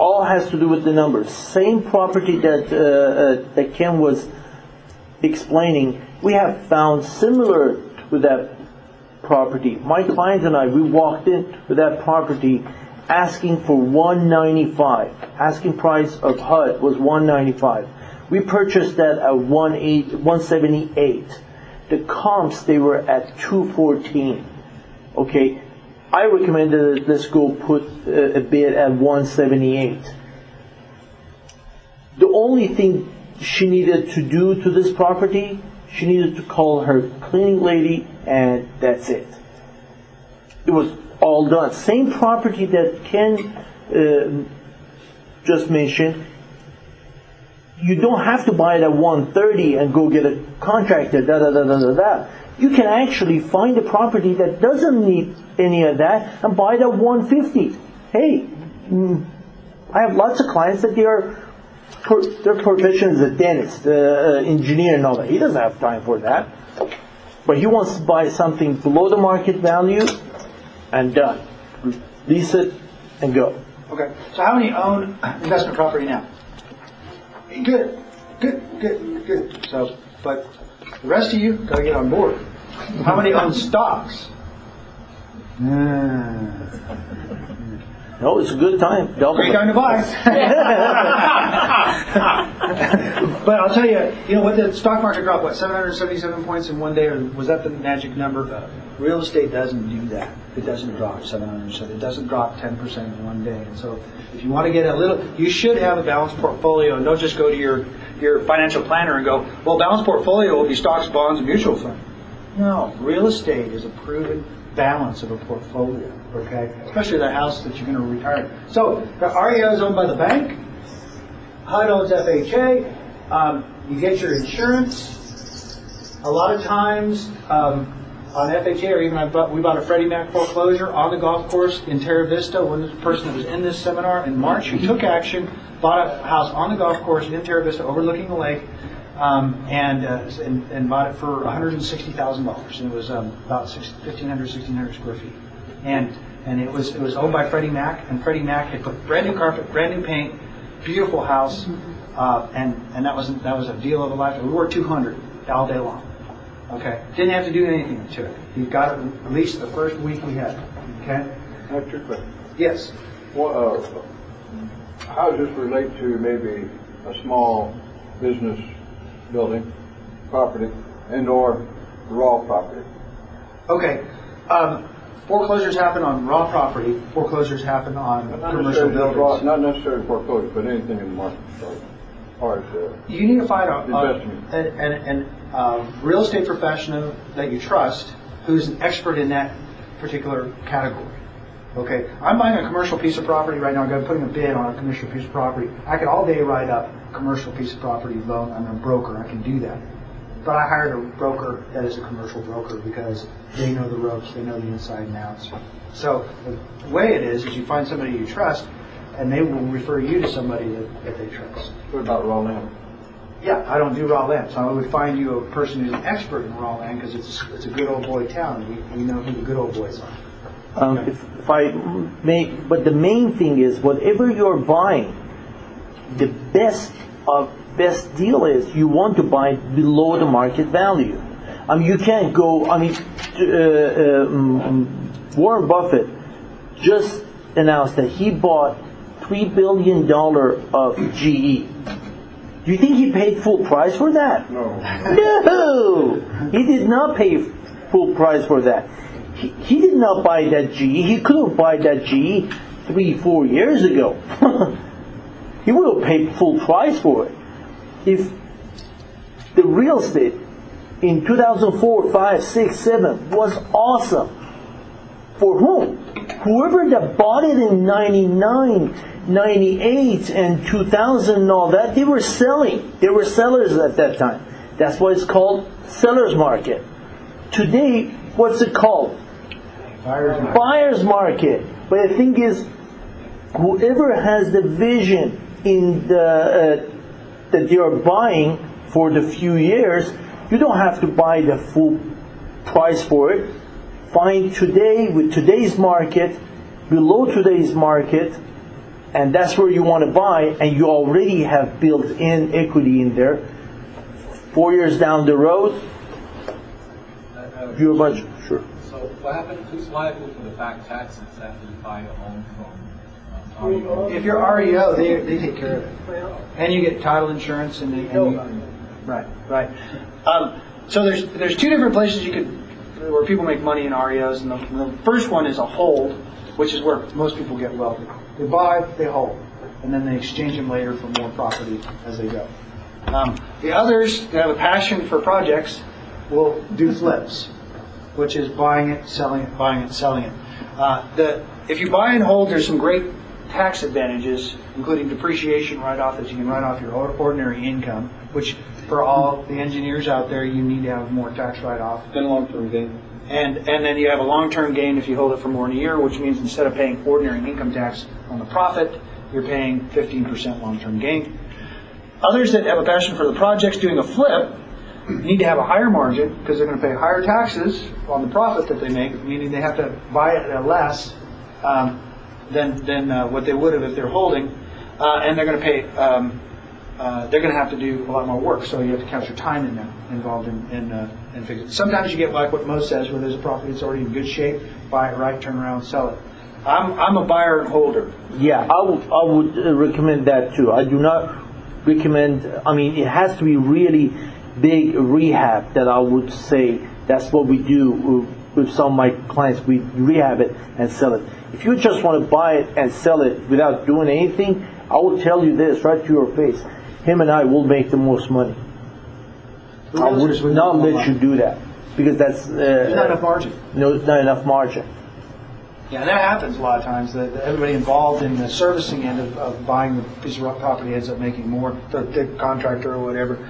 all has to do with the numbers. Same property that Ken was explaining, we have found similar to that property. My client and I, we walked in with that property asking for $195. Asking price of HUD was $195. We purchased that at $178. The comps, they were at $214. Okay, I recommended that let's go put a bid at $178. The only thing she needed to do to this property, she needed to call her cleaning lady, and that's it. It was all done. Same property that Ken just mentioned. You don't have to buy it at $130 and go get a contractor. You can actually find a property that doesn't need any of that and buy it at $150. Hey, I have lots of clients that their profession is a dentist, engineer, and all that. He doesn't have time for that, but he wants to buy something below the market value, and done. Lease it and go. Okay. So how many own investment property now? Good. So, but the rest of you gotta get on board. How many own stocks? No, it's a good time. Great time to buy. But I'll tell you, what the stock market dropped, 777 points in one day, or was that the magic number? Real estate doesn't do that. It doesn't drop 700%. It doesn't drop 10% in one day. And so if you want to get you should have a balanced portfolio, and don't just go to your financial planner and go, well, balanced portfolio will be stocks, bonds, and mutual funds. No, real estate is a proven balance of a portfolio, okay? Especially the house that you're going to retire. So the REO is owned by the bank. HUD owns FHA. You get your insurance. A lot of times on FHA, or even we bought a Freddie Mac foreclosure on the golf course in Terra Vista. When the person that was in this seminar in March, who took action, bought a house on the golf course in Terra Vista overlooking the lake, and bought it for $160,000, and it was about 1,1600 square feet, and it was owned by Freddie Mac, and Freddie Mac had put brand new carpet, brand new paint, beautiful house, and that was a deal of a lifetime. We were $200 all day long. Okay, didn't have to do anything to it. He got it at least the first week we had it. Okay. That's your question. Yes. Well, how does this relate to maybe a small business building, property, and/or raw property? Okay. Foreclosures happen on raw property. Foreclosures happen on commercial buildings. Not necessarily foreclosure, but anything in the market. You need to find a real estate professional that you trust who's an expert in that particular category. Okay, I'm buying a commercial piece of property right now. I'm putting a bid on a commercial piece of property. I could all day write up a commercial piece of property loan. I'm a broker. I can do that. But I hired a broker that is a commercial broker because they know the ropes. They know the inside and outs. So the way it is you find somebody you trust, and they will refer you to somebody that they trust. What about raw land? Yeah, I don't do raw land, so I would find you a person who's an expert in raw land because it's a good old boy town. We know who the good old boys are. If I may, but the main thing is, whatever you're buying, the best deal is you want to buy below the market value. You can't go. Warren Buffett just announced that he bought $3 billion of GE. Do you think he paid full price for that? No. No! He did not pay full price for that. He did not buy that GE. He could have bought that GE 3-4 years ago. He would have paid full price for it. If the real estate in 2004, 5, 6, 7 was awesome, for whom? Whoever that bought it in 99, 98, and 2000 and all that, they were selling. They were sellers at that time. That's why it's called seller's market. Today, what's it called? Buyer's market. But the thing is, whoever has the vision in that you're buying for the few years, you don't have to buy the full price for it. Find today with today's market, below today's market, and that's where you want to buy, and you already have built-in equity in there. 4 years down the road, you're much sure. So what happens? Who's liable for the back taxes after you buy a home from REO? If you're REO, they take care of it, and you get title insurance, right. So there's two different places where people make money in REOs, and the first one is a hold, which is where most people get wealthy. They buy, they hold, and then they exchange them later for more property as they go. The others that have a passion for projects will do flips, which is buying it, selling it, buying it, selling it. If you buy and hold, there's some great tax advantages, including depreciation write-off that you can write off your ordinary income, which for all the engineers out there, you need to have more tax write-off. Then long-term gain. And then you have a long-term gain if you hold it for more than a year, which means instead of paying ordinary income tax on the profit, you're paying 15% long-term gain. Others that have a passion for the projects doing a flip need to have a higher margin because they're going to pay higher taxes on the profit that they make, meaning they have to buy it at less than what they would have if they're holding, and they're going to pay. They're going to have to do a lot more work, so you have to count your time involved in fixing it. Sometimes you get like what Mo says, where there's a property that's already in good shape, buy it right, turn around, sell it. I'm a buyer and holder. Yeah, I would recommend that too. I do not recommend. I mean, it has to be really big rehab that I would say that's what we do with some of my clients. We rehab it and sell it. If you just want to buy it and sell it without doing anything, I will tell you this right to your face. Him and I will make the most money. I would not let you do that because that's there's not enough margin. No, not enough margin. Yeah, and that happens a lot of times. That everybody involved in the servicing end of buying the piece of property ends up making more. The contractor or whatever.